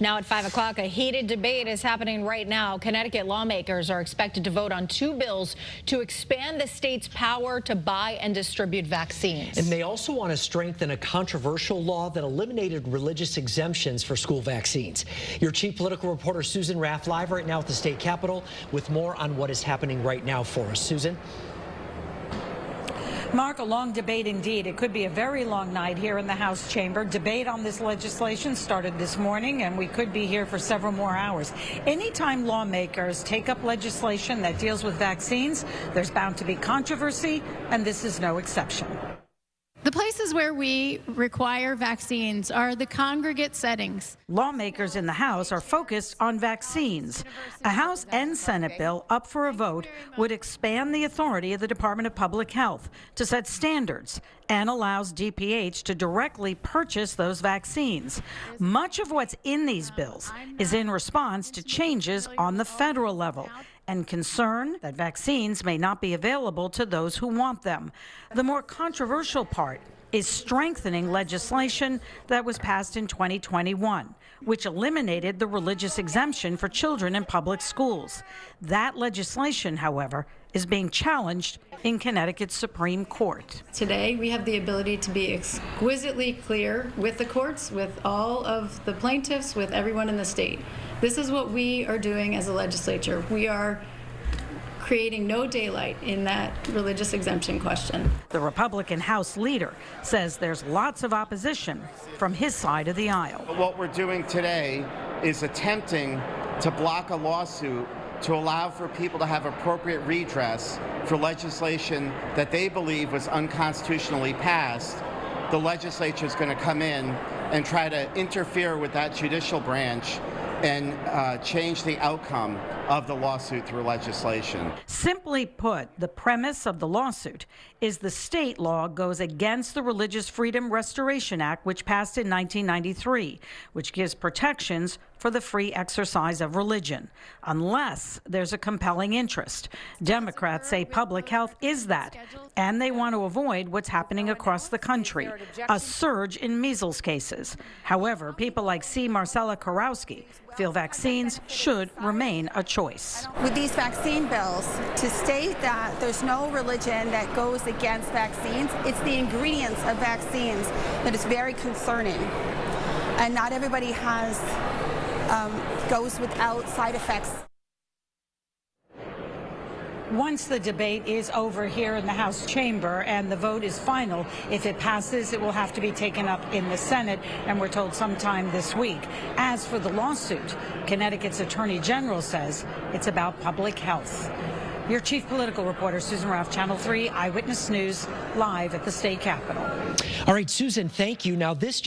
Now at 5 o'clock, a heated debate is happening right now. Connecticut lawmakers are expected to vote on 2 bills to expand the state's power to buy and distribute vaccines. And they also want to strengthen a controversial law that eliminated religious exemptions for school vaccines. Your chief political reporter, Susan Raff, live right now at the state capitol with more on what is happening right now for us. Susan? Mark, a long debate indeed. It could be a very long night here in the House chamber. Debate on this legislation started this morning, and we could be here for several more hours. Anytime lawmakers take up legislation that deals with vaccines, there's bound to be controversy, and this is no exception. The places where we require vaccines are the congregate settings. Lawmakers in the House are focused on vaccines. A House and Senate bill up for a vote would expand the authority of the Department of Public Health to set standards and allows DPH to directly purchase those vaccines. Much of what's in these bills is in response to changes on the federal level and concern that vaccines may not be available to those who want them. The more controversial part is strengthening legislation that was passed in 2021, which eliminated the religious exemption for children in public schools. That legislation, however, is being challenged in Connecticut's Supreme Court. Today, we have the ability to be exquisitely clear with the courts, with all of the plaintiffs, with everyone in the state. This is what we are doing as a legislature. We are creating no daylight in that religious exemption question. The Republican House leader says there's lots of opposition from his side of the aisle. What we're doing today is attempting to block a lawsuit to allow for people to have appropriate redress for legislation that they believe was unconstitutionally passed. The legislature is going to come in and try to interfere with that judicial branch and change the outcome of the lawsuit through legislation. Simply put, the premise of the lawsuit is the state law goes against the Religious Freedom Restoration Act, which passed in 1993, which gives protections for the free exercise of religion, unless there's a compelling interest. Democrats say public health is that, and they want to avoid what's happening across the country, a surge in measles cases. However, people like C. Marcella Karowski feel vaccines should remain a choice. With these vaccine bills, to state that there's no religion that goes against vaccines, it's the ingredients of vaccines that is very concerning. And not everybody goes without side effects. Once the debate is over here in the House chamber and the vote is final, if it passes, it will have to be taken up in the Senate, and we're told sometime this week. As for the lawsuit, Connecticut's Attorney General says it's about public health. Your chief political reporter, Susan Raff, Channel 3 Eyewitness News, live at the state capitol. All right, Susan, thank you. Now, this